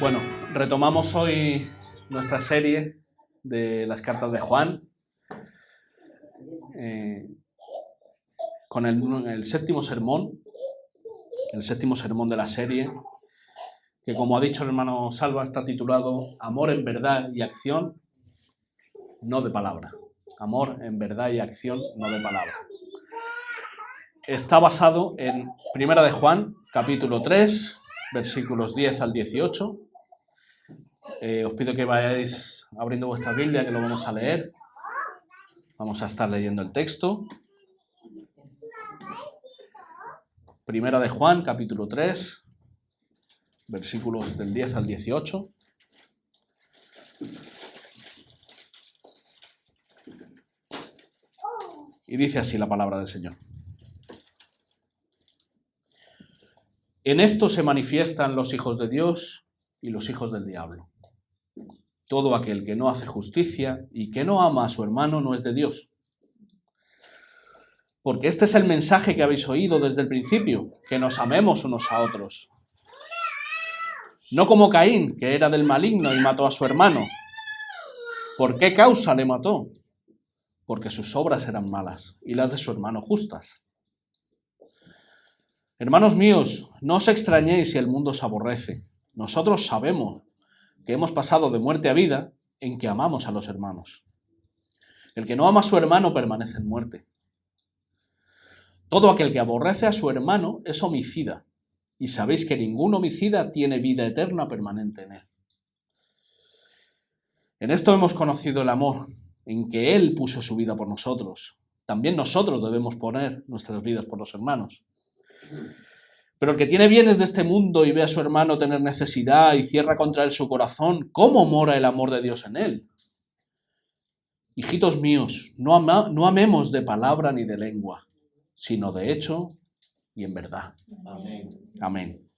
Bueno, retomamos hoy nuestra serie de las cartas de Juan con el séptimo sermón de la serie, que como ha dicho el hermano Salva está titulado Amor en verdad y acción, no de palabra. Amor en verdad y acción, no de palabra. Está basado en Primera de Juan, capítulo 3, versículos 10 al 18. Os pido que vayáis abriendo vuestra Biblia, que lo vamos a leer. Vamos a estar leyendo el texto. Primera de Juan, capítulo 3, versículos del 10 al 18. Y dice así la palabra del Señor. En esto se manifiestan los hijos de Dios y los hijos del diablo. Todo aquel que no hace justicia y que no ama a su hermano no es de Dios. Porque este es el mensaje que habéis oído desde el principio, que nos amemos unos a otros. No como Caín, que era del maligno y mató a su hermano. ¿Por qué causa le mató? Porque sus obras eran malas y las de su hermano justas. Hermanos míos, no os extrañéis si el mundo os aborrece. Nosotros sabemos que hemos pasado de muerte a vida en que amamos a los hermanos. El que no ama a su hermano permanece en muerte. Todo aquel que aborrece a su hermano es homicida, y sabéis que ningún homicida tiene vida eterna permanente en él. En esto hemos conocido el amor, en que Él puso su vida por nosotros. También nosotros debemos poner nuestras vidas por los hermanos. Pero el que tiene bienes de este mundo y ve a su hermano tener necesidad y cierra contra él su corazón, ¿cómo mora el amor de Dios en él? Hijitos míos, no amemos de palabra ni de lengua, sino de hecho y en verdad. Amén. Amén.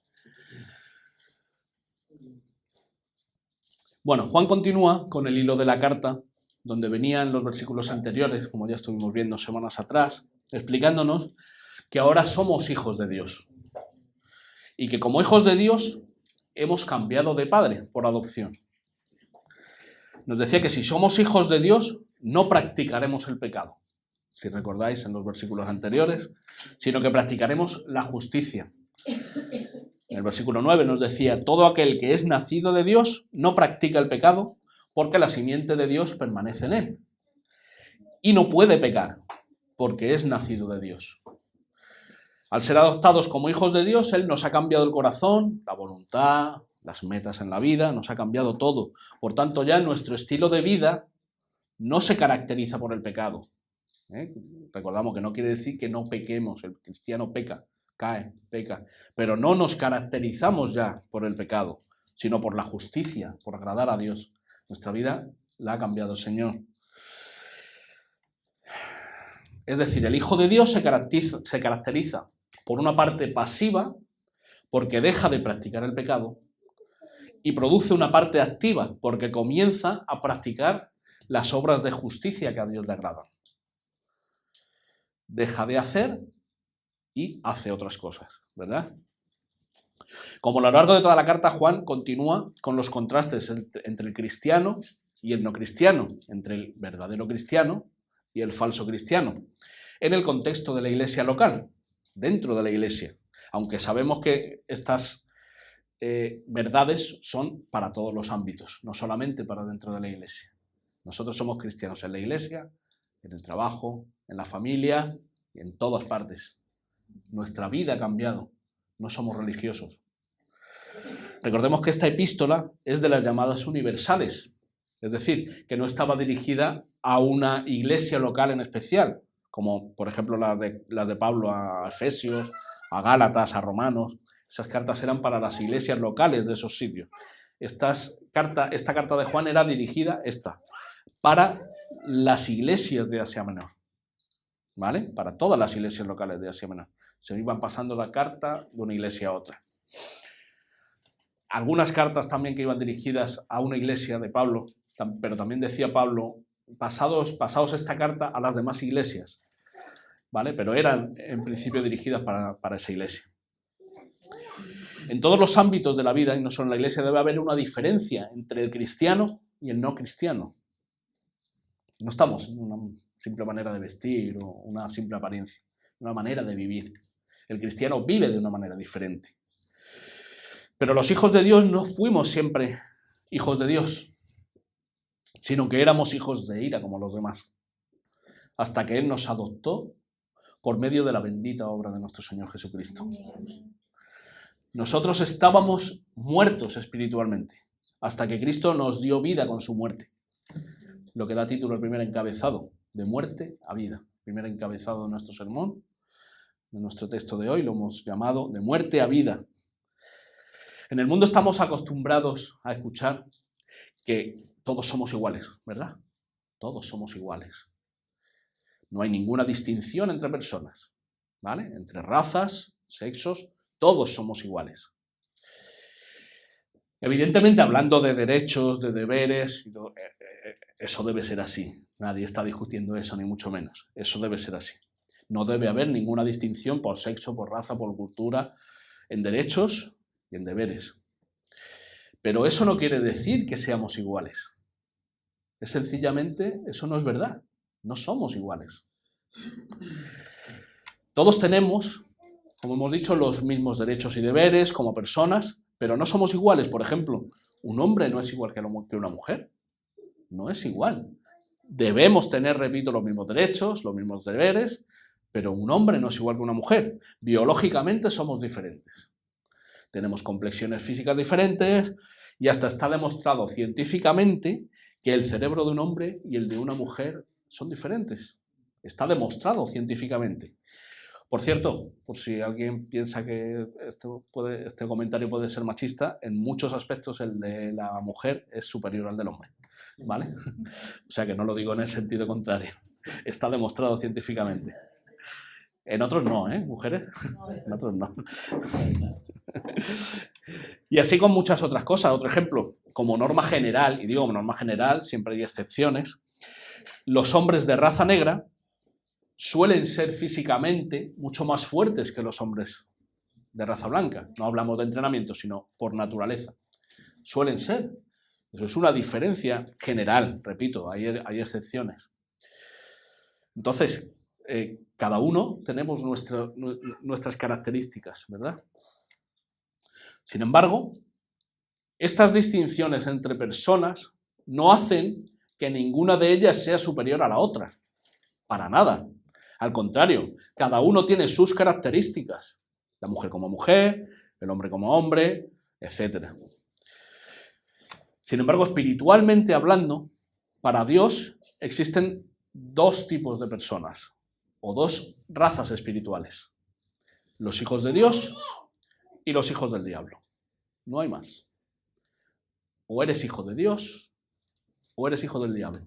Bueno, Juan continúa con el hilo de la carta, donde venían los versículos anteriores, como ya estuvimos viendo semanas atrás, explicándonos que ahora somos hijos de Dios. Y que como hijos de Dios hemos cambiado de padre por adopción. Nos decía que si somos hijos de Dios no practicaremos el pecado, si recordáis en los versículos anteriores, sino que practicaremos la justicia. En el versículo 9 nos decía, todo aquel que es nacido de Dios no practica el pecado porque la simiente de Dios permanece en él. Y no puede pecar porque es nacido de Dios. Al ser adoptados como hijos de Dios, Él nos ha cambiado el corazón, la voluntad, las metas en la vida, nos ha cambiado todo. Por tanto, ya nuestro estilo de vida no se caracteriza por el pecado. Recordamos que no quiere decir que no pequemos, el cristiano peca, cae, peca, pero no nos caracterizamos ya por el pecado, sino por la justicia, por agradar a Dios. Nuestra vida la ha cambiado el Señor. Es decir, el Hijo de Dios se caracteriza por una parte pasiva, porque deja de practicar el pecado, y produce una parte activa, porque comienza a practicar las obras de justicia que a Dios le agradan. Deja de hacer y hace otras cosas, ¿verdad? Como a lo largo de toda la carta, Juan continúa con los contrastes entre el cristiano y el no cristiano, entre el verdadero cristiano y el falso cristiano, en el contexto de la iglesia local, dentro de la iglesia, aunque sabemos que estas verdades son para todos los ámbitos, no solamente para dentro de la iglesia. Nosotros somos cristianos en la iglesia, en el trabajo, en la familia y en todas partes. Nuestra vida ha cambiado, no somos religiosos. Recordemos que esta epístola es de las llamadas universales, es decir, que no estaba dirigida a una iglesia local en especial, como por ejemplo las de Pablo a Efesios, a Gálatas, a Romanos. Esas cartas eran para las iglesias locales de esos sitios. Esta carta de Juan era dirigida para las iglesias de Asia Menor, ¿vale? Para todas las iglesias locales de Asia Menor. Se iban pasando la carta de una iglesia a otra. Algunas cartas también que iban dirigidas a una iglesia de Pablo, pero también decía Pablo, pasaos esta carta a las demás iglesias, ¿vale? Pero eran en principio dirigidas para esa iglesia. En todos los ámbitos de la vida, y no solo en la iglesia, debe haber una diferencia entre el cristiano y el no cristiano. No estamos en una simple manera de vestir o una simple apariencia, una manera de vivir. El cristiano vive de una manera diferente. Pero los hijos de Dios no fuimos siempre hijos de Dios, sino que éramos hijos de ira como los demás, hasta que Él nos adoptó por medio de la bendita obra de nuestro Señor Jesucristo. Nosotros estábamos muertos espiritualmente, hasta que Cristo nos dio vida con su muerte. Lo que da título al primer encabezado, de muerte a vida. Primer encabezado de nuestro sermón, de nuestro texto de hoy, lo hemos llamado de muerte a vida. En el mundo estamos acostumbrados a escuchar que todos somos iguales, ¿verdad? Todos somos iguales. No hay ninguna distinción entre personas, ¿vale? Entre razas, sexos, todos somos iguales. Evidentemente, hablando de derechos, de deberes, eso debe ser así. Nadie está discutiendo eso, ni mucho menos. Eso debe ser así. No debe haber ninguna distinción por sexo, por raza, por cultura, en derechos y en deberes. Pero eso no quiere decir que seamos iguales. Es sencillamente, eso no es verdad. No somos iguales. Todos tenemos, como hemos dicho, los mismos derechos y deberes como personas, pero no somos iguales. Por ejemplo, un hombre no es igual que una mujer. No es igual. Debemos tener, repito, los mismos derechos, los mismos deberes, pero un hombre no es igual que una mujer. Biológicamente somos diferentes. Tenemos complexiones físicas diferentes y hasta está demostrado científicamente que el cerebro de un hombre y el de una mujer son diferentes. Está demostrado científicamente. Por cierto, por si alguien piensa que este comentario puede ser machista, en muchos aspectos el de la mujer es superior al del hombre, ¿vale? O sea que no lo digo en el sentido contrario. Está demostrado científicamente. En otros no, ¿eh? Mujeres. En otros no. Y así con muchas otras cosas. Otro ejemplo, como norma general, y digo como norma general, siempre hay excepciones, los hombres de raza negra suelen ser físicamente mucho más fuertes que los hombres de raza blanca. No hablamos de entrenamiento, sino por naturaleza. Suelen ser. Eso es una diferencia general, repito, hay excepciones. Entonces, cada uno tenemos nuestras características, ¿verdad? Sin embargo, estas distinciones entre personas no hacen que ninguna de ellas sea superior a la otra. Para nada. Al contrario, cada uno tiene sus características. La mujer como mujer, el hombre como hombre, etc. Sin embargo, espiritualmente hablando, para Dios existen dos tipos de personas, o dos razas espirituales. Los hijos de Dios y los hijos del diablo. No hay más. O eres hijo de Dios, o eres hijo del diablo.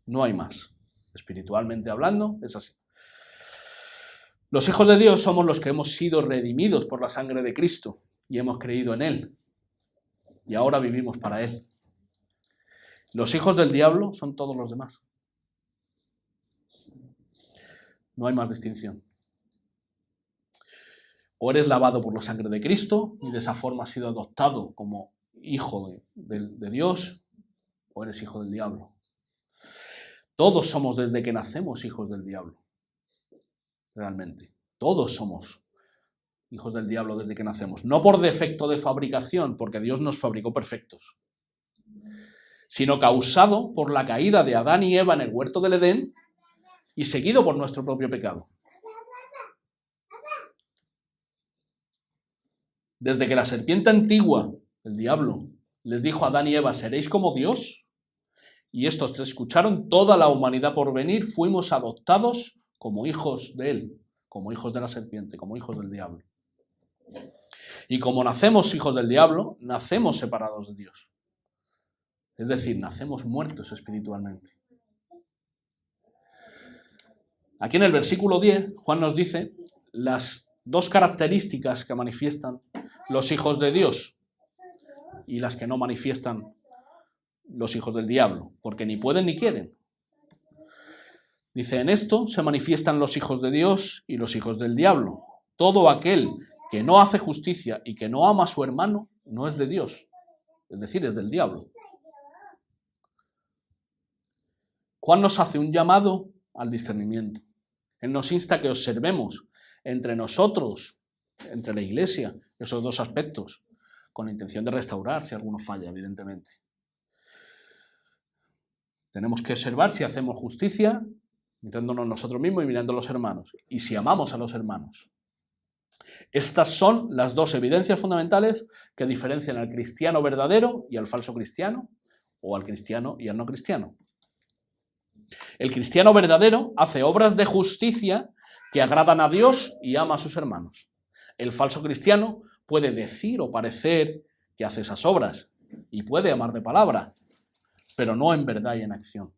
No hay más. Espiritualmente hablando, es así. Los hijos de Dios somos los que hemos sido redimidos por la sangre de Cristo y hemos creído en Él. Y ahora vivimos para Él. Los hijos del diablo son todos los demás. No hay más distinción. O eres lavado por la sangre de Cristo y de esa forma has sido adoptado como hijo de Dios, o eres hijo del diablo. Todos somos desde que nacemos hijos del diablo. Realmente. Todos somos hijos del diablo desde que nacemos. No por defecto de fabricación, porque Dios nos fabricó perfectos, sino causado por la caída de Adán y Eva en el huerto del Edén y seguido por nuestro propio pecado. Desde que la serpiente antigua, el diablo, les dijo a Adán y Eva, seréis como Dios, y estos te escucharon, toda la humanidad por venir, fuimos adoptados como hijos de él, como hijos de la serpiente, como hijos del diablo. Y como nacemos hijos del diablo, nacemos separados de Dios. Es decir, nacemos muertos espiritualmente. Aquí en el versículo 10, Juan nos dice las dos características que manifiestan los hijos de Dios y las que no manifiestan los hijos del diablo, porque ni pueden ni quieren. Dice, en esto se manifiestan los hijos de Dios y los hijos del diablo. Todo aquel que no hace justicia y que no ama a su hermano, no es de Dios, es decir, es del diablo. Juan nos hace un llamado al discernimiento. Él nos insta a que observemos entre nosotros, entre la Iglesia, esos dos aspectos, con la intención de restaurar si alguno falla, evidentemente. Tenemos que observar si hacemos justicia, mirándonos nosotros mismos y mirando a los hermanos, y si amamos a los hermanos. Estas son las dos evidencias fundamentales que diferencian al cristiano verdadero y al falso cristiano, o al cristiano y al no cristiano. El cristiano verdadero hace obras de justicia que agradan a Dios y ama a sus hermanos. El falso cristiano puede decir o parecer que hace esas obras y puede amar de palabra, pero no en verdad y en acción.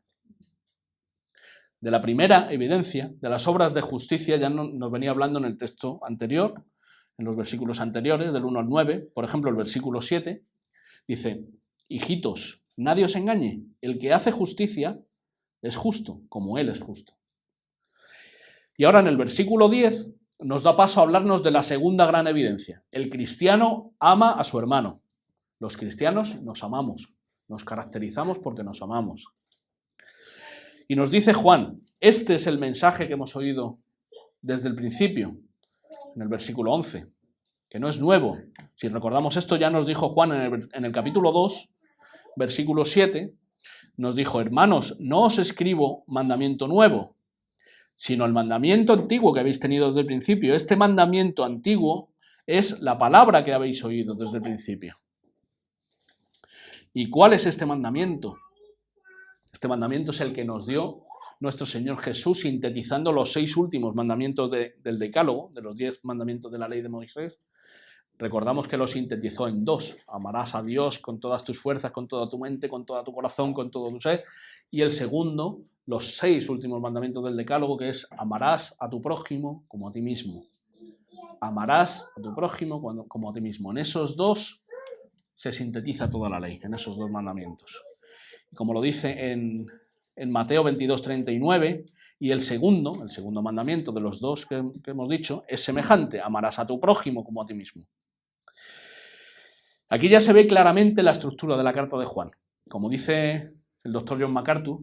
De la primera evidencia, de las obras de justicia, ya nos venía hablando en el texto anterior, en los versículos anteriores, del 1 al 9, por ejemplo, el versículo 7, dice: hijitos, nadie os engañe, el que hace justicia es justo, como Él es justo. Y ahora en el versículo 10 nos da paso a hablarnos de la segunda gran evidencia. El cristiano ama a su hermano. Los cristianos nos amamos, nos caracterizamos porque nos amamos. Y nos dice Juan, este es el mensaje que hemos oído desde el principio, en el versículo 11, que no es nuevo. Si recordamos esto, ya nos dijo Juan en el capítulo 2, versículo 7, nos dijo: hermanos, no os escribo mandamiento nuevo, sino el mandamiento antiguo que habéis tenido desde el principio. Este mandamiento antiguo es la palabra que habéis oído desde el principio. ¿Y cuál es este mandamiento? Este mandamiento es el que nos dio nuestro Señor Jesús, sintetizando los 6 últimos mandamientos del Decálogo, de los 10 mandamientos de la ley de Moisés. Recordamos que lo sintetizó en 2. Amarás a Dios con todas tus fuerzas, con toda tu mente, con todo tu corazón, con todo tu ser. Y el segundo, los 6 últimos mandamientos del Decálogo, que es: amarás a tu prójimo como a ti mismo. Amarás a tu prójimo como a ti mismo. En esos 2 se sintetiza toda la ley, en esos 2 mandamientos. Y como lo dice en Mateo 22:39, y el segundo mandamiento de los 2 que hemos dicho es semejante: amarás a tu prójimo como a ti mismo. Aquí ya se ve claramente la estructura de la carta de Juan. Como dice el doctor John MacArthur,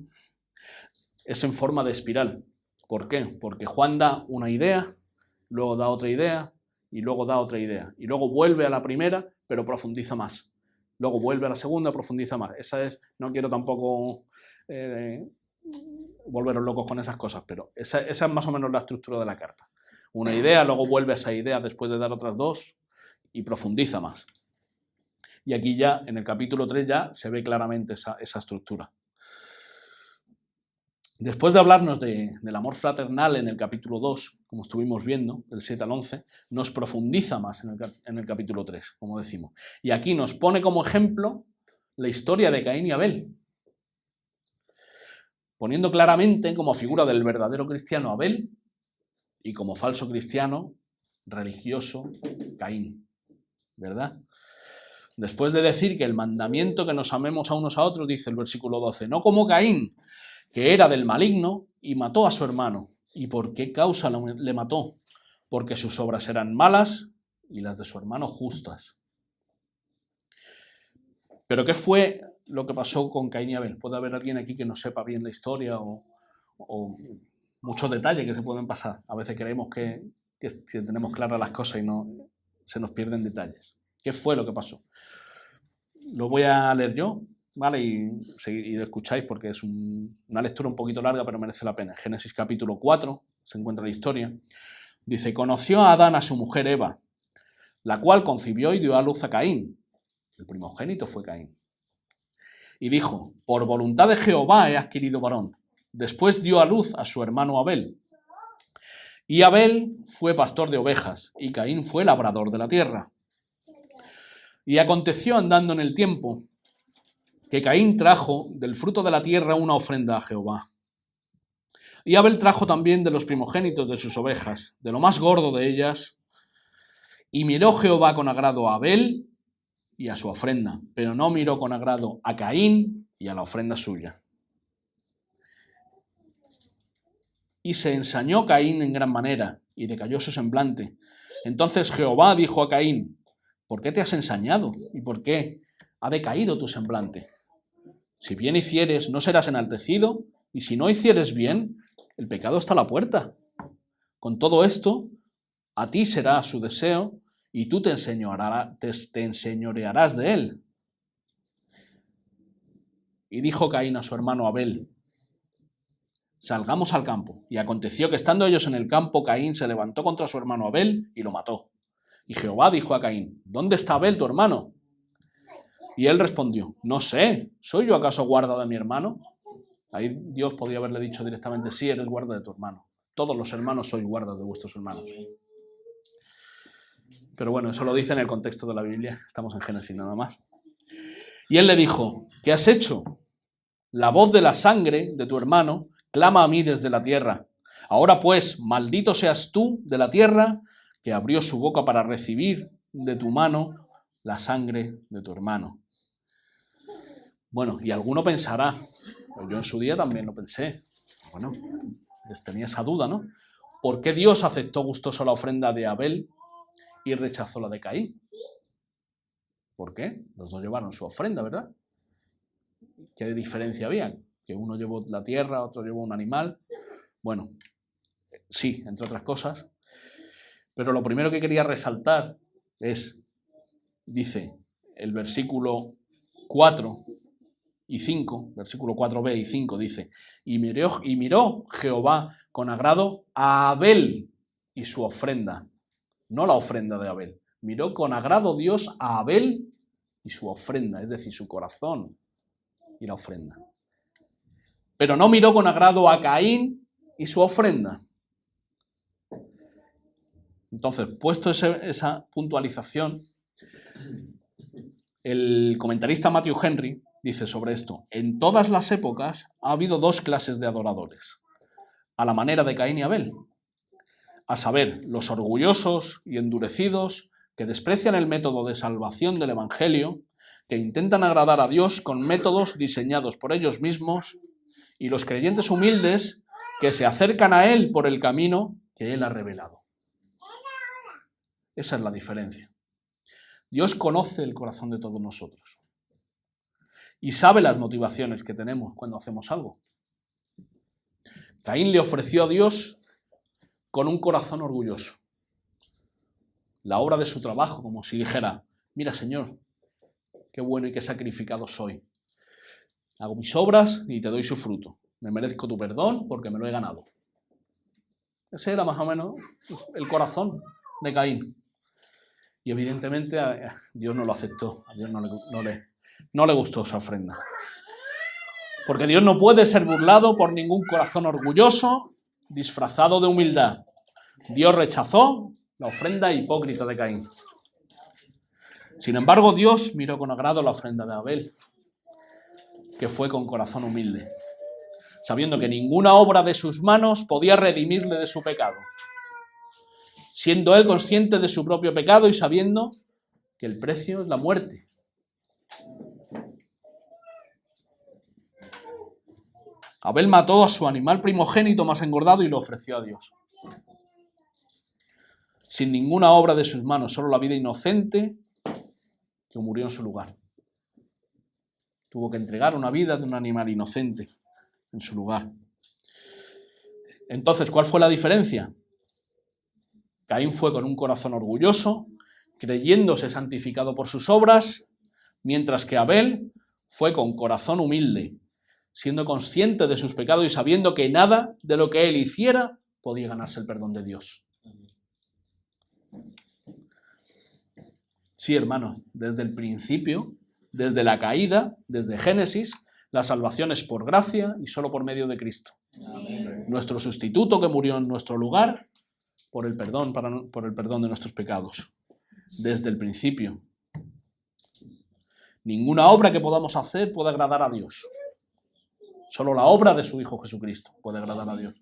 es en forma de espiral. ¿Por qué? Porque Juan da una idea, luego da otra idea, y luego da otra idea. Y luego vuelve a la primera, pero profundiza más. Luego vuelve a la segunda, profundiza más. No quiero tampoco volveros locos con esas cosas, pero esa es más o menos la estructura de la carta. Una idea, luego vuelve a esa idea después de dar otras 2 y profundiza más. Y aquí ya, en el capítulo 3, ya se ve claramente esa estructura. Después de hablarnos del amor fraternal en el capítulo 2, como estuvimos viendo, del 7 al 11, nos profundiza más en el capítulo 3, como decimos. Y aquí nos pone como ejemplo la historia de Caín y Abel, poniendo claramente como figura del verdadero cristiano Abel y como falso cristiano religioso Caín, ¿verdad? Después de decir que el mandamiento que nos amemos a unos a otros, dice el versículo 12, no como Caín, que era del maligno y mató a su hermano. ¿Y por qué causa le mató? Porque sus obras eran malas y las de su hermano justas. ¿Pero qué fue lo que pasó con Caín y Abel? Puede haber alguien aquí que no sepa bien la historia o muchos detalles que se pueden pasar. A veces creemos que tenemos claras las cosas y no se nos pierden detalles. ¿Qué fue lo que pasó? Lo voy a leer yo, ¿vale? Y lo escucháis porque es una lectura un poquito larga, pero merece la pena. Génesis capítulo 4 se encuentra la historia. Dice: conoció a Adán a su mujer Eva, la cual concibió y dio a luz a Caín. El primogénito fue Caín. Y dijo: por voluntad de Jehová he adquirido varón. Después dio a luz a su hermano Abel. Y Abel fue pastor de ovejas, y Caín fue labrador de la tierra. Y aconteció andando en el tiempo que Caín trajo del fruto de la tierra una ofrenda a Jehová. Y Abel trajo también de los primogénitos de sus ovejas, de lo más gordo de ellas. Y miró Jehová con agrado a Abel y a su ofrenda, pero no miró con agrado a Caín y a la ofrenda suya. Y se ensañó Caín en gran manera, y decayó su semblante, Entonces Jehová dijo a Caín, ¿por qué te has ensañado? ¿Y por qué ha decaído tu semblante? Si bien hicieres, no serás enaltecido, y si no hicieres bien, el pecado está a la puerta. Con todo esto, a ti será su deseo, y tú te enseñorearás de él. Y dijo Caín a su hermano Abel, salgamos al campo. Y aconteció que estando ellos en el campo, Caín se levantó contra su hermano Abel y lo mató. Y Jehová dijo a Caín, ¿dónde está Abel tu hermano? Y él respondió, no sé, ¿soy yo acaso guarda de mi hermano? Ahí Dios podía haberle dicho directamente, sí, eres guarda de tu hermano. Todos los hermanos sois guardas de vuestros hermanos. Pero bueno, eso lo dice en el contexto de la Biblia, estamos en Génesis nada más. Y él le dijo, ¿qué has hecho? La voz de la sangre de tu hermano clama a mí desde la tierra. Ahora pues, maldito seas tú de la tierra, que abrió su boca para recibir de tu mano la sangre de tu hermano. Bueno, y alguno pensará, pues yo en su día también lo pensé, bueno, les tenía esa duda, ¿no? ¿Por qué Dios aceptó gustoso la ofrenda de Abel y rechazó la de Caín? ¿Por qué? Los dos llevaron su ofrenda, ¿verdad? ¿Qué diferencia había? Que uno llevó la tierra, otro llevó un animal. Bueno, sí, entre otras cosas. Pero lo primero que quería resaltar es, dice el versículo 4 y 5, versículo 4b y 5, dice, y miró Jehová con agrado a Abel y su ofrenda, no la ofrenda de Abel. Miró con agrado Dios a Abel y su ofrenda, es decir, su corazón y la ofrenda. Pero no miró con agrado a Caín y su ofrenda. Entonces, puesto esa puntualización, el comentarista Matthew Henry dice sobre esto, en todas las épocas ha habido dos clases de adoradores, a la manera de Caín y Abel, a saber, los orgullosos y endurecidos que desprecian el método de salvación del Evangelio, que intentan agradar a Dios con métodos diseñados por ellos mismos, y los creyentes humildes que se acercan a Él por el camino que Él ha revelado. Esa es la diferencia. Dios conoce el corazón de todos nosotros y sabe las motivaciones que tenemos cuando hacemos algo. Caín le ofreció a Dios con un corazón orgulloso la obra de su trabajo, como si dijera, mira Señor, qué bueno y qué sacrificado soy. Hago mis obras y te doy su fruto. Me merezco tu perdón porque me lo he ganado. Ese era más o menos el corazón de Caín. Y evidentemente Dios no lo aceptó, a Dios no le gustó esa ofrenda. Porque Dios no puede ser burlado por ningún corazón orgulloso, disfrazado de humildad. Dios rechazó la ofrenda hipócrita de Caín. Sin embargo, Dios miró con agrado la ofrenda de Abel, que fue con corazón humilde, sabiendo que ninguna obra de sus manos podía redimirle de su pecado. Siendo él consciente de su propio pecado y sabiendo que el precio es la muerte. Abel mató a su animal primogénito más engordado y lo ofreció a Dios. Sin ninguna obra de sus manos, solo la vida inocente que murió en su lugar. Tuvo que entregar una vida de un animal inocente en su lugar. Entonces, ¿cuál fue la diferencia? Caín fue con un corazón orgulloso, creyéndose santificado por sus obras, mientras que Abel fue con corazón humilde, siendo consciente de sus pecados y sabiendo que nada de lo que él hiciera podía ganarse el perdón de Dios. Sí, hermanos, desde el principio, desde la caída, desde Génesis, la salvación es por gracia y solo por medio de Cristo. Amén. Nuestro sustituto que murió en nuestro lugar por el perdón de nuestros pecados. Desde el principio. Ninguna obra que podamos hacer puede agradar a Dios. Solo la obra de su Hijo Jesucristo puede agradar a Dios.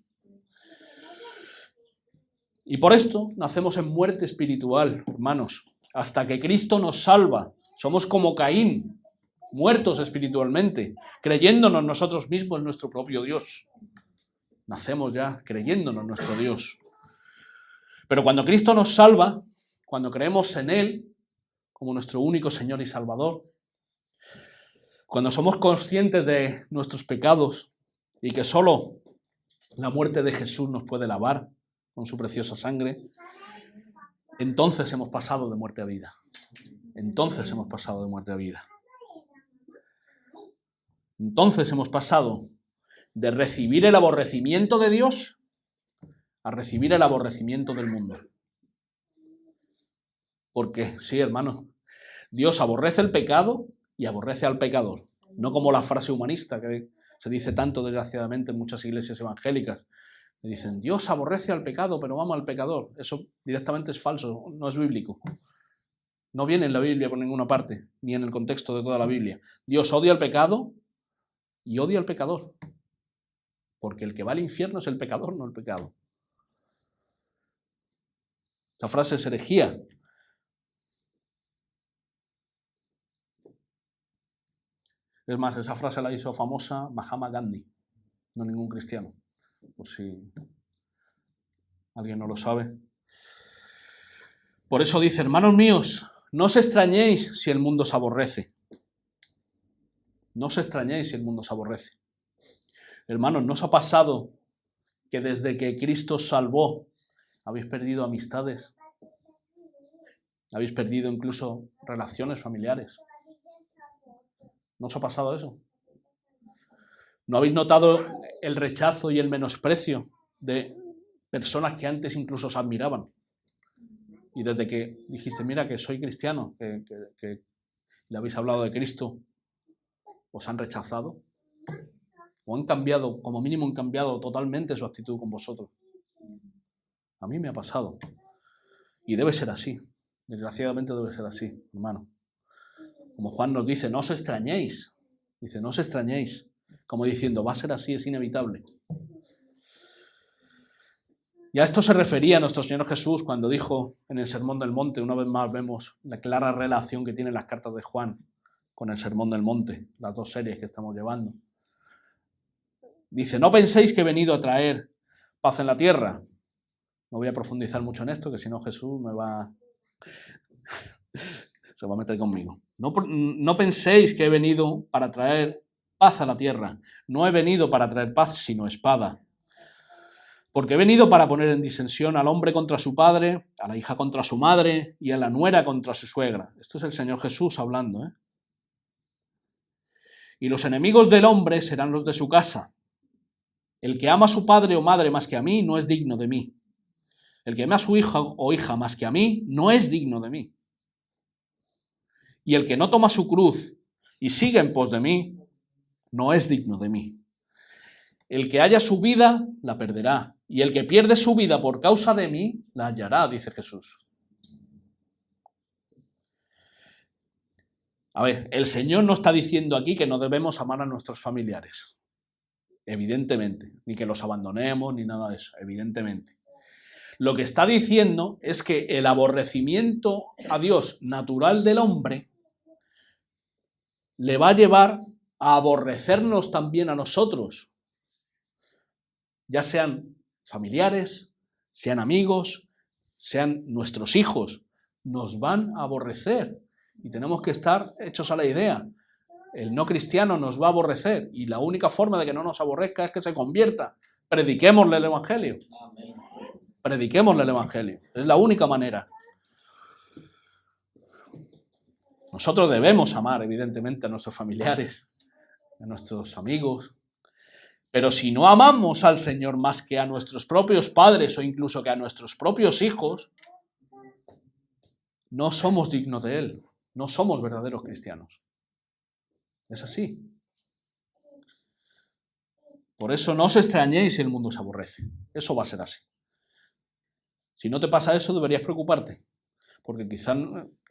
Y por esto nacemos en muerte espiritual, hermanos. Hasta que Cristo nos salva. Somos como Caín, muertos espiritualmente, creyéndonos nosotros mismos en nuestro propio Dios. Nacemos ya creyéndonos nuestro Dios. Pero cuando Cristo nos salva, cuando creemos en Él como nuestro único Señor y Salvador, cuando somos conscientes de nuestros pecados y que solo la muerte de Jesús nos puede lavar con su preciosa sangre, entonces hemos pasado de muerte a vida. Entonces hemos pasado de muerte a vida. Entonces hemos pasado de recibir el aborrecimiento de Dios a recibir el aborrecimiento del mundo. Porque, sí, hermanos, Dios aborrece el pecado y aborrece al pecador. No como la frase humanista que se dice tanto, desgraciadamente, en muchas iglesias evangélicas. Que dicen, Dios aborrece al pecado, pero ama al pecador. Eso directamente es falso, no es bíblico. No viene en la Biblia por ninguna parte, ni en el contexto de toda la Biblia. Dios odia al pecado y odia al pecador. Porque el que va al infierno es el pecador, no el pecado. Esta frase es herejía. Es más, esa frase la hizo famosa Mahatma Gandhi, no ningún cristiano, por si alguien no lo sabe. Por eso dice, hermanos míos, no os extrañéis si el mundo os aborrece. No os extrañéis si el mundo os aborrece. Hermanos, ¿no os ha pasado que desde que Cristo os salvó habéis perdido amistades? Habéis perdido incluso relaciones familiares. ¿No os ha pasado eso? ¿No habéis notado el rechazo y el menosprecio de personas que antes incluso os admiraban? Y desde que dijiste, mira que soy cristiano, que le habéis hablado de Cristo, ¿os han rechazado? ¿O han cambiado, como mínimo han cambiado totalmente su actitud con vosotros? A mí me ha pasado. Y debe ser así. Desgraciadamente debe ser así, hermano. Como Juan nos dice, no os extrañéis. Dice, no os extrañéis. Como diciendo, va a ser así, es inevitable. Y a esto se refería nuestro Señor Jesús cuando dijo en el Sermón del Monte, una vez más vemos la clara relación que tienen las cartas de Juan con el Sermón del Monte, las dos series que estamos llevando. Dice, no penséis que he venido a traer paz en la tierra. No voy a profundizar mucho en esto, que si no Jesús se va a meter conmigo. No penséis que he venido para traer paz a la tierra. No he venido para traer paz, sino espada. Porque he venido para poner en disensión al hombre contra su padre, a la hija contra su madre y a la nuera contra su suegra. Esto es el Señor Jesús hablando, ¿eh? Y los enemigos del hombre serán los de su casa. El que ama a su padre o madre más que a mí no es digno de mí. El que ama a su hijo o hija más que a mí no es digno de mí. Y el que no toma su cruz y sigue en pos de mí no es digno de mí. El que haya su vida la perderá, y el que pierde su vida por causa de mí la hallará, dice Jesús. A ver, el Señor no está diciendo aquí que no debemos amar a nuestros familiares, evidentemente, ni que los abandonemos, ni nada de eso, evidentemente. Lo que está diciendo es que el aborrecimiento a Dios natural del hombre le va a llevar a aborrecernos también a nosotros, ya sean familiares, sean amigos, sean nuestros hijos, nos van a aborrecer y tenemos que estar hechos a la idea. El no cristiano nos va a aborrecer y la única forma de que no nos aborrezca es que se convierta. Prediquémosle el Evangelio. Amén. Prediquémosle el Evangelio. Es la única manera. Nosotros debemos amar, evidentemente, a nuestros familiares, a nuestros amigos. Pero si no amamos al Señor más que a nuestros propios padres o incluso que a nuestros propios hijos, no somos dignos de Él. No somos verdaderos cristianos. Es así. Por eso no os extrañéis si el mundo se aborrece. Eso va a ser así. Si no te pasa eso, deberías preocuparte. Porque quizás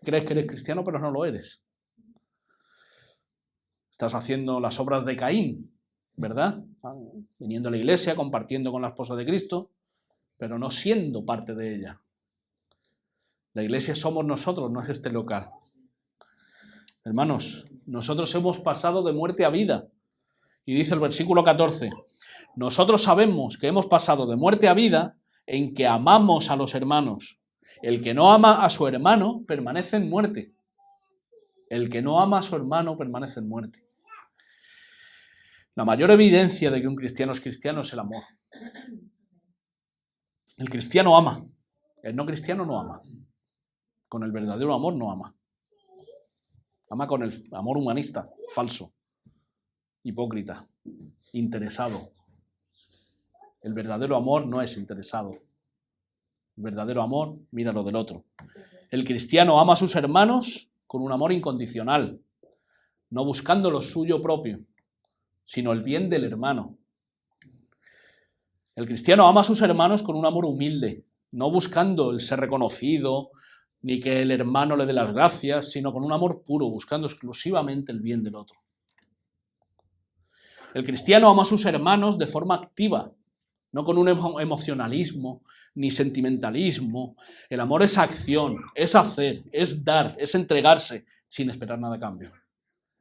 crees que eres cristiano, pero no lo eres. Estás haciendo las obras de Caín, ¿verdad? Viniendo a la iglesia, compartiendo con la esposa de Cristo, pero no siendo parte de ella. La iglesia somos nosotros, no es este local. Hermanos, nosotros hemos pasado de muerte a vida. Y dice el versículo 14, nosotros sabemos que hemos pasado de muerte a vida en que amamos a los hermanos. El que no ama a su hermano permanece en muerte. El que no ama a su hermano permanece en muerte. La mayor evidencia de que un cristiano es el amor. El cristiano ama. El no cristiano no ama. Con el verdadero amor no ama. Ama con el amor humanista, falso, hipócrita, interesado. El verdadero amor no es interesado. El verdadero amor mira lo del otro. El cristiano ama a sus hermanos con un amor incondicional, no buscando lo suyo propio, sino el bien del hermano. El cristiano ama a sus hermanos con un amor humilde, no buscando el ser reconocido, ni que el hermano le dé las gracias, sino con un amor puro, buscando exclusivamente el bien del otro. El cristiano ama a sus hermanos de forma activa, no con un emocionalismo ni sentimentalismo. El amor es acción, es hacer, es dar, es entregarse sin esperar nada a cambio.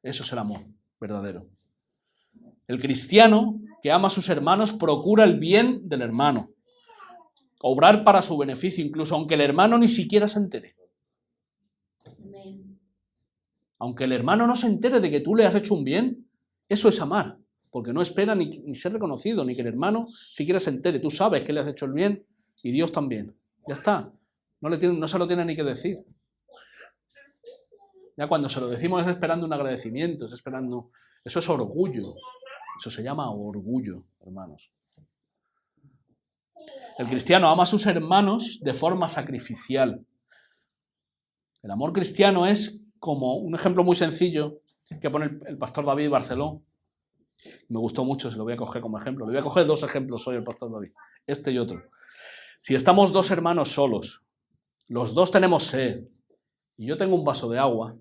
Eso es el amor verdadero. El cristiano que ama a sus hermanos procura el bien del hermano, obrar para su beneficio, incluso aunque el hermano ni siquiera se entere. Aunque el hermano no se entere de que tú le has hecho un bien, eso es amar, porque no espera ni ser reconocido, ni que el hermano siquiera se entere. Tú sabes que le has hecho el bien y Dios también. Ya está. No se lo tiene ni que decir. Ya cuando se lo decimos es esperando un agradecimiento, es esperando... Eso es orgullo. Eso se llama orgullo, hermanos. El cristiano ama a sus hermanos de forma sacrificial. El amor cristiano es como un ejemplo muy sencillo que pone el pastor David Barceló. Me gustó mucho, se lo voy a coger como ejemplo. Le voy a coger dos ejemplos hoy el pastor David, este y otro. Si estamos dos hermanos solos, los dos tenemos sed, y yo tengo un vaso de agua,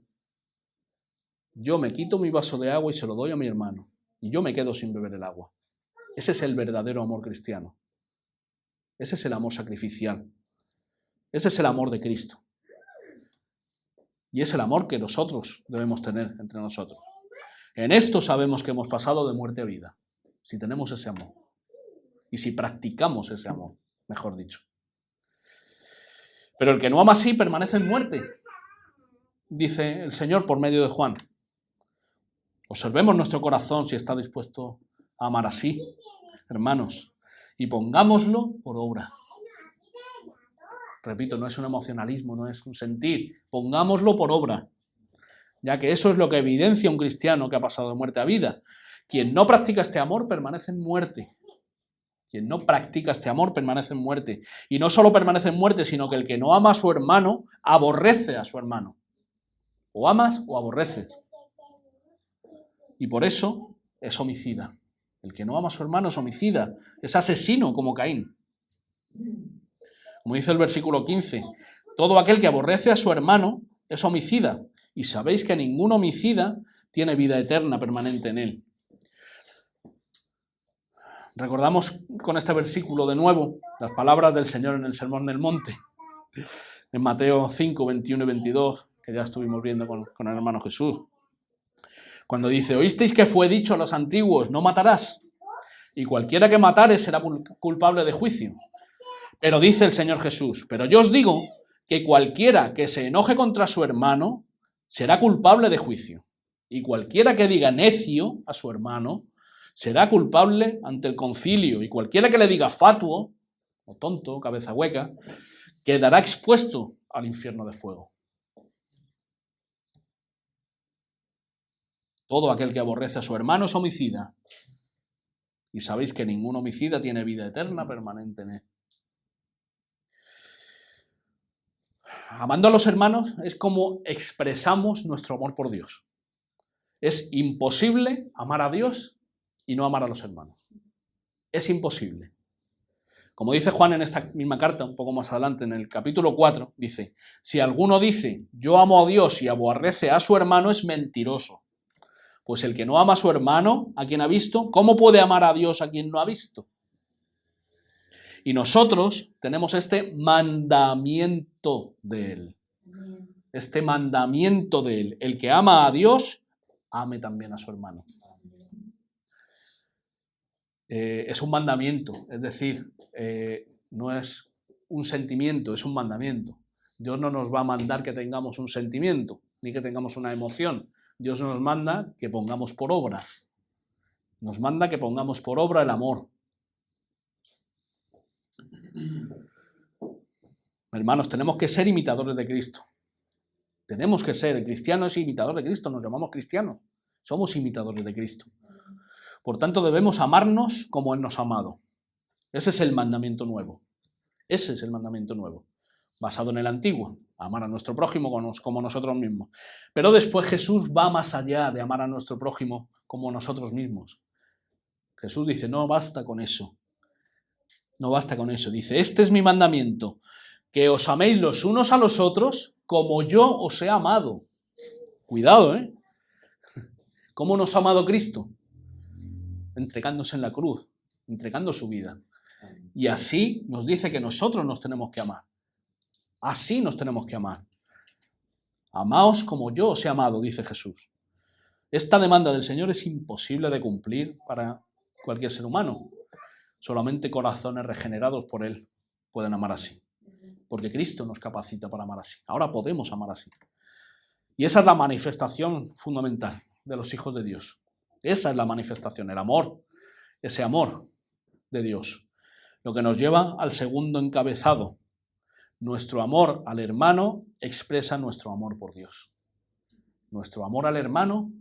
yo me quito mi vaso de agua y se lo doy a mi hermano, y yo me quedo sin beber el agua. Ese es el verdadero amor cristiano. Ese es el amor sacrificial. Ese es el amor de Cristo. Y es el amor que nosotros debemos tener entre nosotros. En esto sabemos que hemos pasado de muerte a vida, si tenemos ese amor. Y si practicamos ese amor, mejor dicho. Pero el que no ama así permanece en muerte, dice el Señor por medio de Juan. Observemos nuestro corazón si está dispuesto a amar así, hermanos, y pongámoslo por obra. Repito, no es un emocionalismo, no es un sentir. Pongámoslo por obra, ya que eso es lo que evidencia un cristiano que ha pasado de muerte a vida. Quien no practica este amor permanece en muerte. Quien no practica este amor permanece en muerte. Y no solo permanece en muerte, sino que el que no ama a su hermano, aborrece a su hermano. O amas o aborreces. Y por eso es homicida. El que no ama a su hermano es homicida. Es asesino como Caín. Como dice el versículo 15, todo aquel que aborrece a su hermano es homicida. Y sabéis que ningún homicida tiene vida eterna permanente en él. Recordamos con este versículo de nuevo las palabras del Señor en el Sermón del Monte, en Mateo 5, 21 y 22, que ya estuvimos viendo con el hermano Jesús. Cuando dice, oísteis que fue dicho a los antiguos, no matarás, y cualquiera que matare será culpable de juicio. Pero dice el Señor Jesús, pero yo os digo que cualquiera que se enoje contra su hermano será culpable de juicio. Y cualquiera que diga necio a su hermano será culpable ante el concilio. Y cualquiera que le diga fatuo, o tonto, cabeza hueca, quedará expuesto al infierno de fuego. Todo aquel que aborrece a su hermano es homicida. Y sabéis que ningún homicida tiene vida eterna permanente en él. Amando a los hermanos es como expresamos nuestro amor por Dios. Es imposible amar a Dios y no amar a los hermanos. Es imposible. Como dice Juan en esta misma carta, un poco más adelante, en el capítulo 4, dice, si alguno dice, yo amo a Dios y aborrece a su hermano, es mentiroso. Pues el que no ama a su hermano, a quien ha visto, ¿cómo puede amar a Dios a quien no ha visto? Y nosotros tenemos este mandamiento de Él. Este mandamiento de Él. El que ama a Dios, ame también a su hermano. Es un mandamiento, es decir, no es un sentimiento, es un mandamiento. Dios no nos va a mandar que tengamos un sentimiento, ni que tengamos una emoción. Dios nos manda que pongamos por obra. Nos manda que pongamos por obra el amor. Hermanos, tenemos que ser imitadores de Cristo. Tenemos que ser. El cristiano es imitador de Cristo, nos llamamos cristianos. Somos imitadores de Cristo. Por tanto, debemos amarnos como Él nos ha amado. Ese es el mandamiento nuevo. Ese es el mandamiento nuevo. Basado en el antiguo, amar a nuestro prójimo como nosotros mismos. Pero después Jesús va más allá de amar a nuestro prójimo como nosotros mismos. Jesús dice, no basta con eso. No basta con eso. Dice, este es mi mandamiento, que os améis los unos a los otros como yo os he amado. Cuidado, ¿eh? ¿Cómo nos ha amado Cristo? Entregándose en la cruz, entregando su vida. Y así nos dice que nosotros nos tenemos que amar. Así nos tenemos que amar. Amaos como yo os he amado, dice Jesús. Esta demanda del Señor es imposible de cumplir para cualquier ser humano. Solamente corazones regenerados por Él pueden amar así. Porque Cristo nos capacita para amar así. Ahora podemos amar así. Y esa es la manifestación fundamental de los hijos de Dios. Esa es la manifestación, el amor, ese amor de Dios. Lo que nos lleva al segundo encabezado. Nuestro amor al hermano expresa nuestro amor por Dios. Nuestro amor al hermano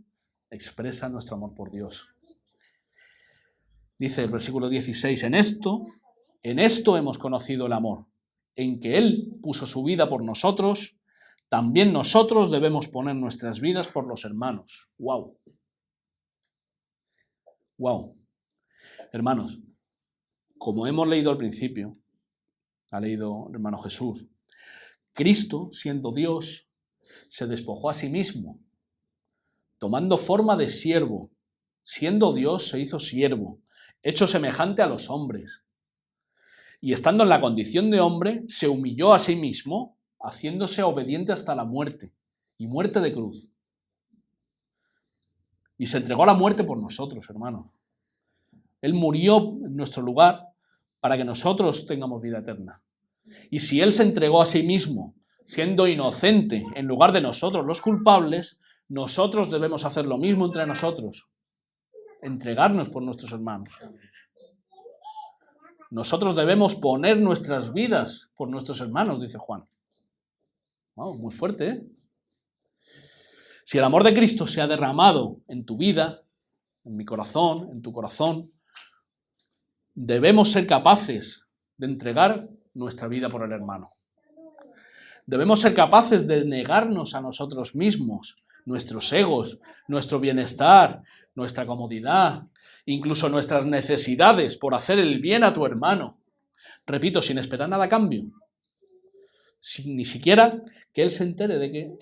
expresa nuestro amor por Dios. Dice el versículo 16, en esto hemos conocido el amor, en que Él puso su vida por nosotros, también nosotros debemos poner nuestras vidas por los hermanos. ¡Wow! ¡Wow! Hermanos, como hemos leído al principio, ha leído el hermano Jesús, Cristo, siendo Dios, se despojó a sí mismo, tomando forma de siervo. Siendo Dios, se hizo siervo, hecho semejante a los hombres. Y estando en la condición de hombre, se humilló a sí mismo, haciéndose obediente hasta la muerte, y muerte de cruz. Y se entregó a la muerte por nosotros, hermanos. Él murió en nuestro lugar para que nosotros tengamos vida eterna. Y si Él se entregó a sí mismo, siendo inocente, en lugar de nosotros los culpables, nosotros debemos hacer lo mismo entre nosotros. Entregarnos por nuestros hermanos. Nosotros debemos poner nuestras vidas por nuestros hermanos, dice Juan. Wow, muy fuerte, ¿eh? Si el amor de Cristo se ha derramado en tu vida, en mi corazón, en tu corazón, debemos ser capaces de entregar nuestra vida por el hermano. Debemos ser capaces de negarnos a nosotros mismos, nuestros egos, nuestro bienestar, nuestra comodidad, incluso nuestras necesidades por hacer el bien a tu hermano. Repito, sin esperar nada a cambio. Sin ni siquiera que él se entere de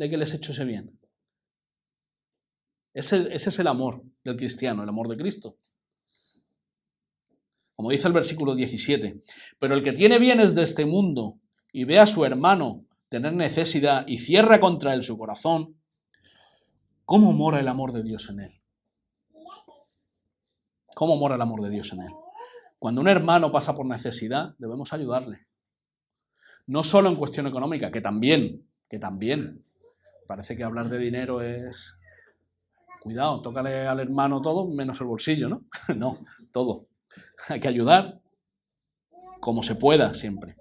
que les he hecho ese bien. Ese es el amor del cristiano, el amor de Cristo. Como dice el versículo 17, pero el que tiene bienes de este mundo y ve a su hermano tener necesidad y cierra contra él su corazón, ¿cómo mora el amor de Dios en él? ¿Cómo mora el amor de Dios en él? Cuando un hermano pasa por necesidad, debemos ayudarle. No solo en cuestión económica, que también. Parece que hablar de dinero es... Cuidado, tócale al hermano todo, menos el bolsillo, ¿no? No, todo. Hay que ayudar como se pueda siempre.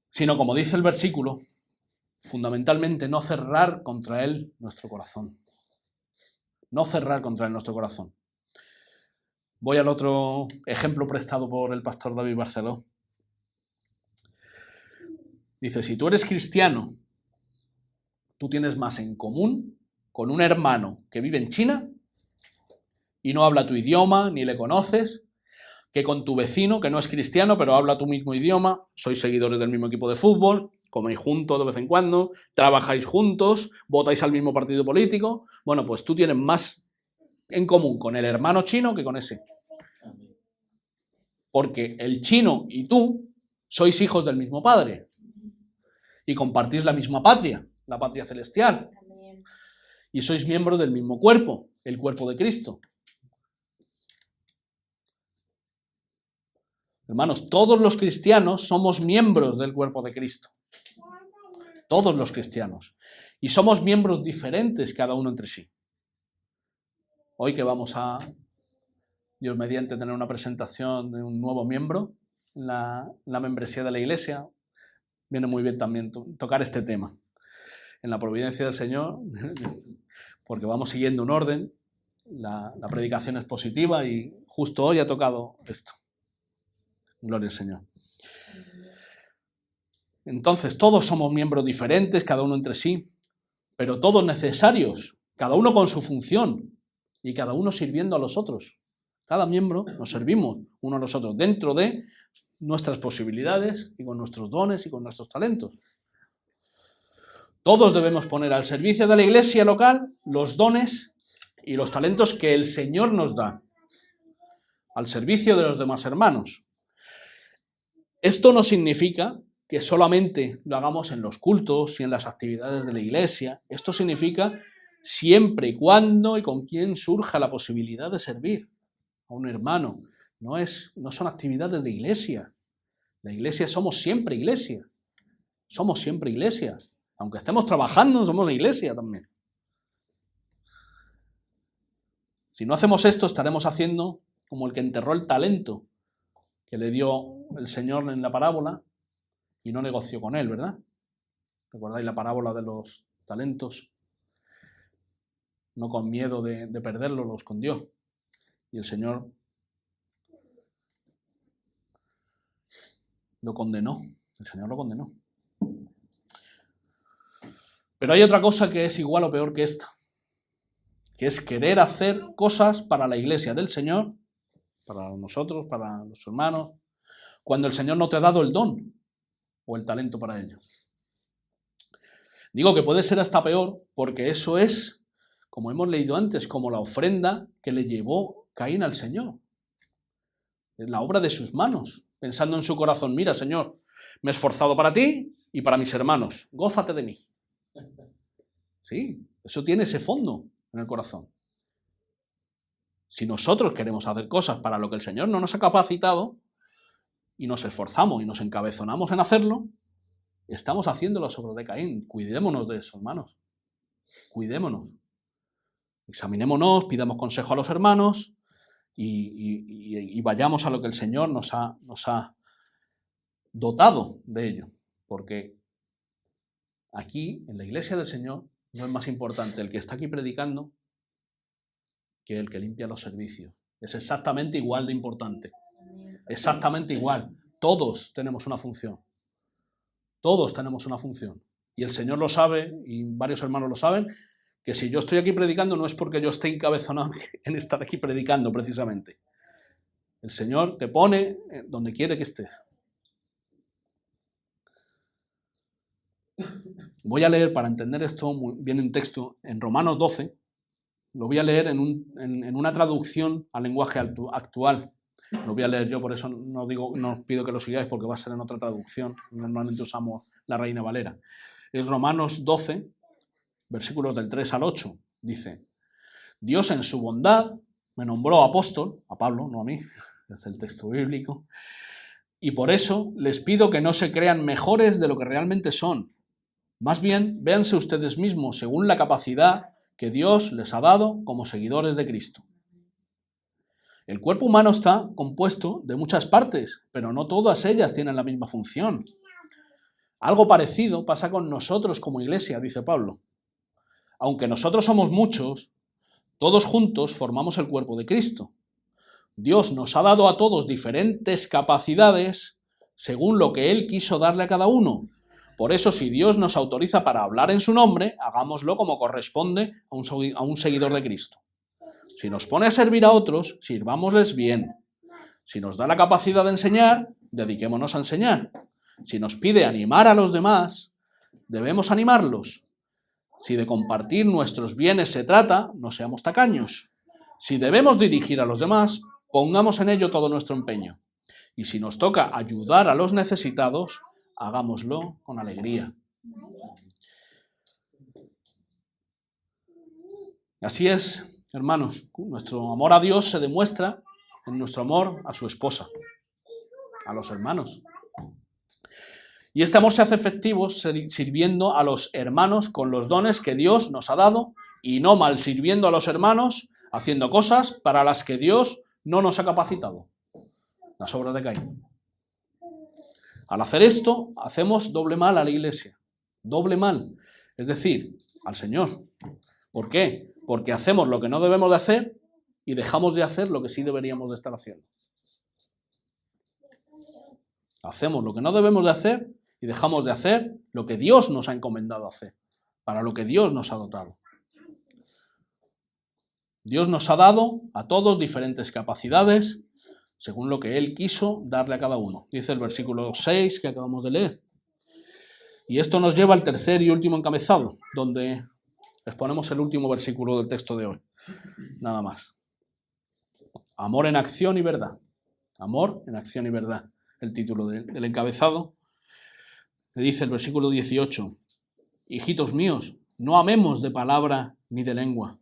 Sino, como dice el versículo, fundamentalmente no cerrar contra él nuestro corazón. No cerrar contra él nuestro corazón. Voy al otro ejemplo prestado por el pastor David Barceló. Dice, si tú eres cristiano, tú tienes más en común con un hermano que vive en China y no habla tu idioma, ni le conoces, que con tu vecino, que no es cristiano, pero habla tu mismo idioma, sois seguidores del mismo equipo de fútbol, coméis juntos de vez en cuando, trabajáis juntos, votáis al mismo partido político. Bueno, pues tú tienes más en común con el hermano chino que con ese. Porque el chino y tú sois hijos del mismo padre y compartís la misma patria, la patria celestial. Y sois miembros del mismo cuerpo, el cuerpo de Cristo. Hermanos, todos los cristianos somos miembros del cuerpo de Cristo. Todos los cristianos. Y somos miembros diferentes cada uno entre sí. Hoy que vamos a, Dios mediante, tener una presentación de un nuevo miembro en la membresía de la iglesia, viene muy bien también tocar este tema. En la providencia del Señor, porque vamos siguiendo un orden, la predicación es positiva y justo hoy ha tocado esto. Gloria al Señor. Entonces, todos somos miembros diferentes, cada uno entre sí, pero todos necesarios, cada uno con su función y cada uno sirviendo a los otros. Cada miembro nos servimos uno a los otros dentro de nuestras posibilidades y con nuestros dones y con nuestros talentos. Todos debemos poner al servicio de la iglesia local los dones y los talentos que el Señor nos da, al servicio de los demás hermanos. Esto no significa que solamente lo hagamos en los cultos y en las actividades de la iglesia. Esto significa siempre y cuando y con quien surja la posibilidad de servir a un hermano. No son actividades de iglesia. La iglesia somos siempre iglesia. Somos siempre iglesia. Aunque estemos trabajando, somos iglesia también. Si no hacemos esto, estaremos haciendo como el que enterró el talento que le dio el Señor en la parábola y no negoció con él, ¿verdad? ¿Recordáis la parábola de los talentos? No con miedo de perderlo, lo escondió. Y el Señor lo condenó. El Señor lo condenó. Pero hay otra cosa que es igual o peor que esta, que es querer hacer cosas para la iglesia del Señor, para nosotros, para los hermanos, cuando el Señor no te ha dado el don o el talento para ello. Digo que puede ser hasta peor porque eso es, como hemos leído antes, como la ofrenda que le llevó Caín al Señor. Es la obra de sus manos, pensando en su corazón: mira, Señor, me he esforzado para ti y para mis hermanos, gózate de mí. Sí, eso tiene ese fondo en el corazón. Si nosotros queremos hacer cosas para lo que el Señor no nos ha capacitado y nos esforzamos y nos encabezonamos en hacerlo, estamos haciendo las obras de Caín. Cuidémonos de eso, hermanos. Cuidémonos. Examinémonos, pidamos consejo a los hermanos y vayamos a lo que el Señor nos ha dotado de ello. Porque aquí, en la iglesia del Señor, no es más importante el que está aquí predicando que el que limpia los servicios. Es exactamente igual de importante. Exactamente igual. Todos tenemos una función. Todos tenemos una función. Y el Señor lo sabe, y varios hermanos lo saben, que si yo estoy aquí predicando no es porque yo esté encabezonado en estar aquí predicando precisamente. El Señor te pone donde quiere que estés. Voy a leer, para entender esto muy bien, un texto en Romanos 12. Lo voy a leer en una traducción al lenguaje actual. Lo voy a leer yo, por eso no os pido que lo sigáis, porque va a ser en otra traducción. Normalmente usamos la Reina Valera. Es Romanos 12, versículos del 3 al 8. Dice: Dios en su bondad me nombró apóstol, a Pablo, no a mí, es el texto bíblico, y por eso les pido que no se crean mejores de lo que realmente son. Más bien, véanse ustedes mismos según la capacidad que Dios les ha dado como seguidores de Cristo. El cuerpo humano está compuesto de muchas partes, pero no todas ellas tienen la misma función. Algo parecido pasa con nosotros como iglesia, dice Pablo. Aunque nosotros somos muchos, todos juntos formamos el cuerpo de Cristo. Dios nos ha dado a todos diferentes capacidades según lo que Él quiso darle a cada uno. Por eso, si Dios nos autoriza para hablar en su nombre, hagámoslo como corresponde a un seguidor de Cristo. Si nos pone a servir a otros, sirvámosles bien. Si nos da la capacidad de enseñar, dediquémonos a enseñar. Si nos pide animar a los demás, debemos animarlos. Si de compartir nuestros bienes se trata, no seamos tacaños. Si debemos dirigir a los demás, pongamos en ello todo nuestro empeño. Y si nos toca ayudar a los necesitados, hagámoslo con alegría. Así es, hermanos, nuestro amor a Dios se demuestra en nuestro amor a su esposa. a los hermanos. Y este amor se hace efectivo sirviendo a los hermanos con los dones que Dios nos ha dado y no mal sirviendo a los hermanos haciendo cosas para las que Dios no nos ha capacitado. Las obras de Caín. Al hacer esto, hacemos doble mal a la iglesia. Doble mal. Es decir, al Señor. ¿Por qué? Porque hacemos lo que no debemos de hacer y dejamos de hacer lo que sí deberíamos de estar haciendo. Hacemos lo que no debemos de hacer y dejamos de hacer lo que Dios nos ha encomendado hacer, para lo que Dios nos ha dotado. Dios nos ha dado a todos diferentes capacidades, según lo que Él quiso darle a cada uno. Dice el versículo 6 que acabamos de leer. Y esto nos lleva al tercer y último encabezado, donde exponemos el último versículo del texto de hoy. Nada más. Amor en acción y verdad. Amor en acción y verdad. El título del encabezado. Le dice el versículo 18. Hijitos míos, no amemos de palabra ni de lengua,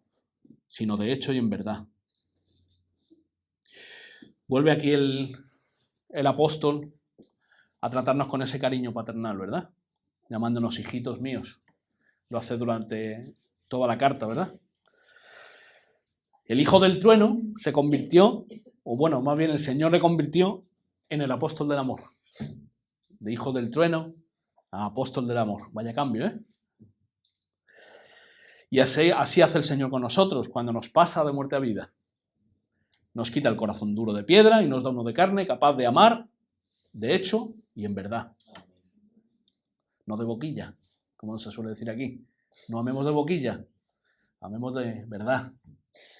sino de hecho y en verdad. Vuelve aquí el apóstol a tratarnos con ese cariño paternal, ¿verdad? Llamándonos hijitos míos. Lo hace durante toda la carta, ¿verdad? El hijo del trueno se convirtió, o bueno, más bien el Señor le convirtió en el apóstol del amor. De hijo del trueno a apóstol del amor. Vaya cambio, ¿eh? Y así hace el Señor con nosotros, cuando nos pasa de muerte a vida. Nos quita el corazón duro de piedra y nos da uno de carne, capaz de amar, de hecho y en verdad. No de boquilla, como se suele decir aquí. No amemos de boquilla, amemos de verdad.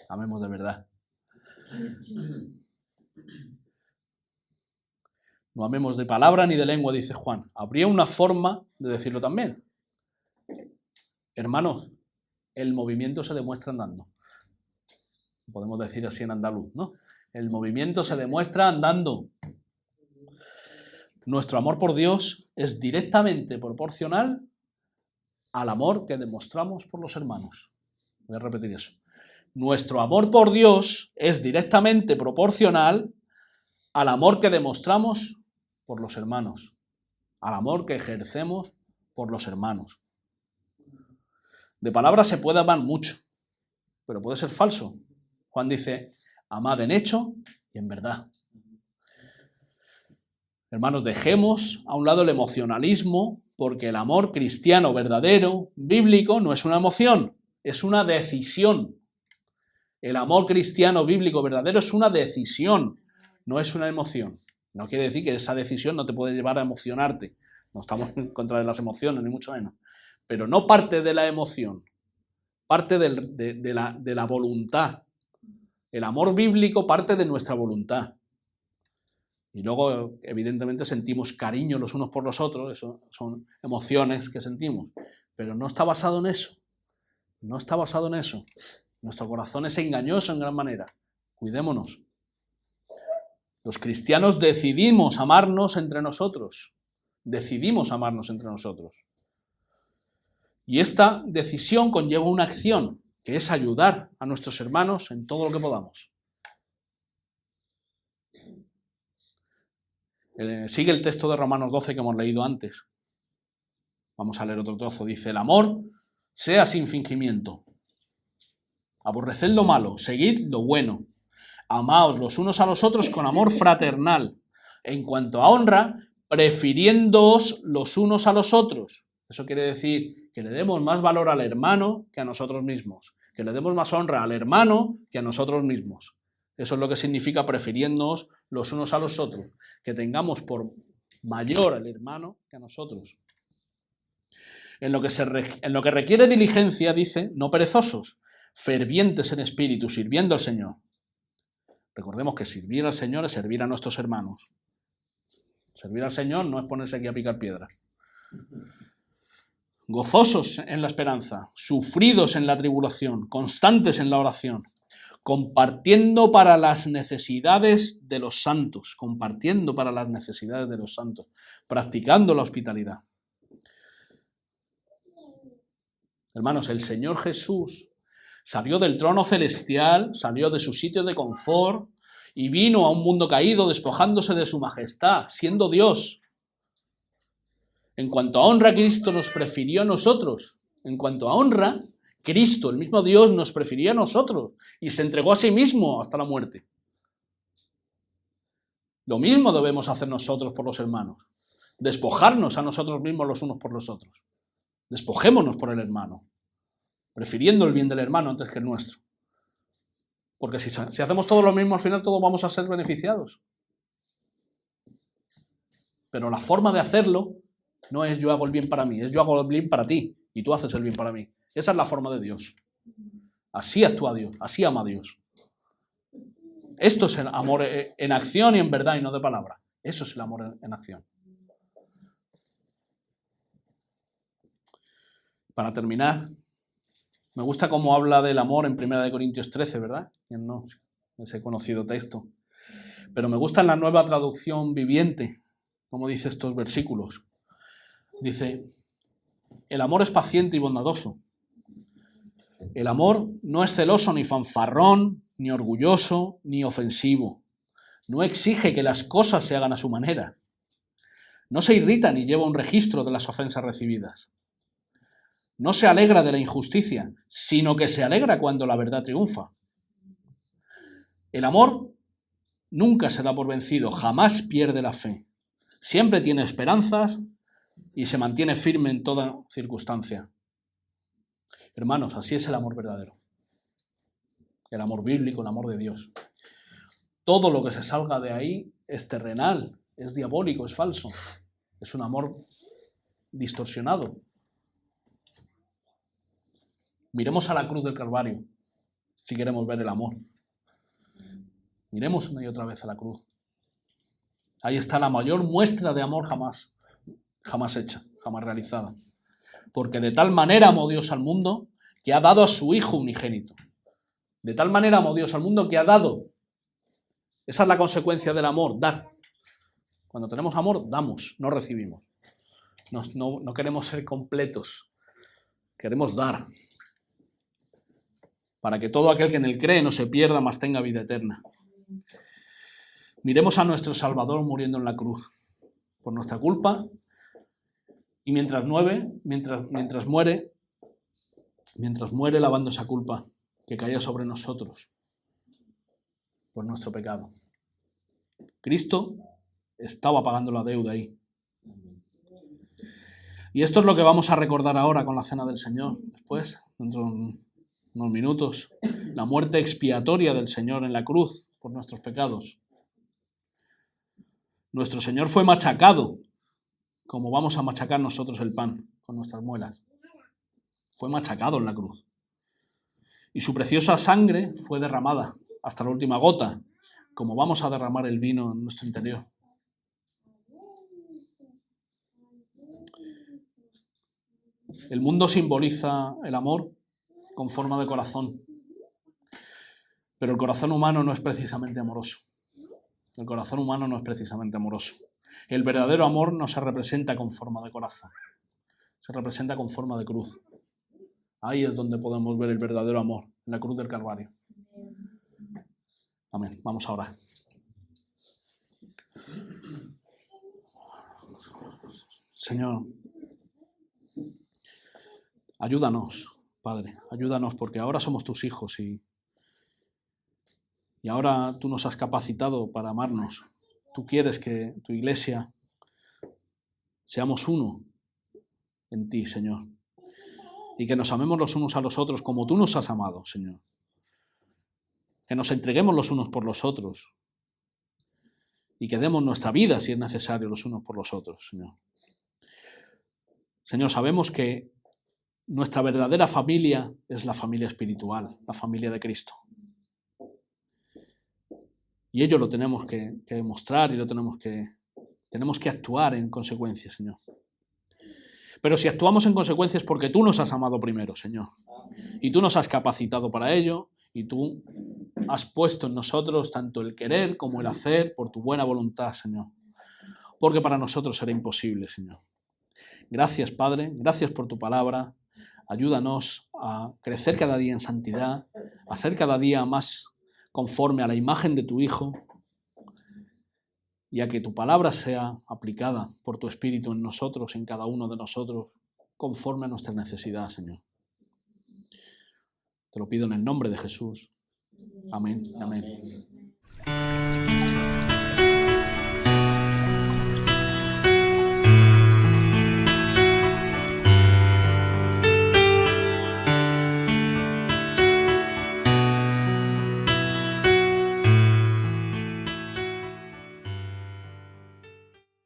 Amemos de verdad. No amemos de palabra ni de lengua, dice Juan. Habría una forma de decirlo también. Hermanos, el movimiento se demuestra andando. Podemos decir así en andaluz, ¿no? El movimiento se demuestra andando. Nuestro amor por Dios es directamente proporcional al amor que demostramos por los hermanos. Voy a repetir eso. Nuestro amor por Dios es directamente proporcional al amor que demostramos por los hermanos, al amor que ejercemos por los hermanos. De palabras se puede amar mucho, pero puede ser falso. Juan dice, amad en hecho y en verdad. Hermanos, dejemos a un lado el emocionalismo, porque el amor cristiano verdadero, bíblico, no es una emoción, es una decisión. El amor cristiano bíblico verdadero es una decisión, no es una emoción. No quiere decir que esa decisión no te puede llevar a emocionarte. No estamos en contra de las emociones, ni mucho menos. Pero no parte de la emoción, parte de la voluntad. El amor bíblico parte de nuestra voluntad. Y luego, evidentemente, sentimos cariño los unos por los otros, eso son emociones que sentimos. Pero no está basado en eso. No está basado en eso. Nuestro corazón es engañoso en gran manera. Cuidémonos. Los cristianos decidimos amarnos entre nosotros. Decidimos amarnos entre nosotros. Y esta decisión conlleva una acción, que es ayudar a nuestros hermanos en todo lo que podamos. Sigue el texto de Romanos 12 que hemos leído antes. Vamos a leer otro trozo. Dice, el amor sea sin fingimiento. Aborreced lo malo, seguid lo bueno. Amaos los unos a los otros con amor fraternal. En cuanto a honra, prefiriéndoos los unos a los otros. Eso quiere decir que le demos más valor al hermano que a nosotros mismos. Que le demos más honra al hermano que a nosotros mismos. Eso es lo que significa prefiriéndonos los unos a los otros. Que tengamos por mayor al hermano que a nosotros. En lo que requiere diligencia, dice, no perezosos, fervientes en espíritu, sirviendo al Señor. Recordemos que servir al Señor es servir a nuestros hermanos. Servir al Señor no es ponerse aquí a picar piedra. Gozosos en la esperanza, sufridos en la tribulación, constantes en la oración, compartiendo para las necesidades de los santos, practicando la hospitalidad. Hermanos, el Señor Jesús salió del trono celestial, salió de su sitio de confort y vino a un mundo caído despojándose de su majestad, siendo Dios. En cuanto a honra, Cristo nos prefirió a nosotros. En cuanto a honra, Cristo, el mismo Dios, nos prefirió a nosotros y se entregó a sí mismo hasta la muerte. Lo mismo debemos hacer nosotros por los hermanos. Despojarnos a nosotros mismos los unos por los otros. Despojémonos por el hermano, prefiriendo el bien del hermano antes que el nuestro. Porque si hacemos todo lo mismo, al final todos vamos a ser beneficiados. Pero la forma de hacerlo no es yo hago el bien para mí, es yo hago el bien para ti y tú haces el bien para mí. Esa es la forma de Dios. Así actúa Dios, así ama Dios. Esto es el amor en acción y en verdad y no de palabra. Eso es el amor en acción. Para terminar, me gusta cómo habla del amor en 1 Corintios 13, ¿verdad? No, ese conocido texto. Pero me gusta en la Nueva Traducción Viviente, como dice estos versículos. Dice, el amor es paciente y bondadoso. El amor no es celoso ni fanfarrón, ni orgulloso, ni ofensivo. No exige que las cosas se hagan a su manera. No se irrita ni lleva un registro de las ofensas recibidas. No se alegra de la injusticia, sino que se alegra cuando la verdad triunfa. El amor nunca se da por vencido, jamás pierde la fe. Siempre tiene esperanzas y se mantiene firme en toda circunstancia. Hermanos, así es el amor verdadero. El amor bíblico, el amor de Dios. Todo lo que se salga de ahí es terrenal, es diabólico, es falso. Es un amor distorsionado. Miremos a la cruz del Calvario, si queremos ver el amor. Miremos una y otra vez a la cruz. Ahí está la mayor muestra de amor jamás hecha, jamás realizada. Porque de tal manera amó Dios al mundo que ha dado a su Hijo unigénito. De tal manera amó Dios al mundo que ha dado. Esa es la consecuencia del amor, dar. Cuando tenemos amor, damos, no recibimos. No queremos ser completos, queremos dar. Para que todo aquel que en él cree no se pierda, mas tenga vida eterna. Miremos a nuestro Salvador muriendo en la cruz, por nuestra culpa, y mientras muere lavando esa culpa que caía sobre nosotros, por nuestro pecado. Cristo estaba pagando la deuda ahí. Y esto es lo que vamos a recordar ahora con la Cena del Señor, después, dentro de unos minutos, la muerte expiatoria del Señor en la cruz por nuestros pecados. Nuestro Señor fue machacado, como vamos a machacar nosotros el pan con nuestras muelas. Fue machacado en la cruz. Y su preciosa sangre fue derramada hasta la última gota, como vamos a derramar el vino en nuestro interior. El mundo simboliza el amor con forma de corazón. Pero el corazón humano no es precisamente amoroso. El corazón humano no es precisamente amoroso. El verdadero amor no se representa con forma de corazón. Se representa con forma de cruz. Ahí es donde podemos ver el verdadero amor, en la cruz del Calvario. Amén. Vamos a orar. Señor, ayúdanos, Padre, ayúdanos porque ahora somos tus hijos y ahora tú nos has capacitado para amarnos. Tú quieres que tu iglesia seamos uno en ti, Señor, y que nos amemos los unos a los otros como tú nos has amado, Señor. Que nos entreguemos los unos por los otros y que demos nuestra vida, si es necesario, los unos por los otros, Señor. Señor, sabemos que nuestra verdadera familia es la familia espiritual, la familia de Cristo. Y ello lo tenemos que demostrar y tenemos que actuar en consecuencia, Señor. Pero si actuamos en consecuencia es porque tú nos has amado primero, Señor. Y tú nos has capacitado para ello y tú has puesto en nosotros tanto el querer como el hacer por tu buena voluntad, Señor. Porque para nosotros será imposible, Señor. Gracias, Padre. Gracias por tu palabra. Ayúdanos a crecer cada día en santidad, a ser cada día más conforme a la imagen de tu Hijo, y a que tu palabra sea aplicada por tu Espíritu en nosotros, en cada uno de nosotros, conforme a nuestra necesidad, Señor. Te lo pido en el nombre de Jesús. Amén. Amén.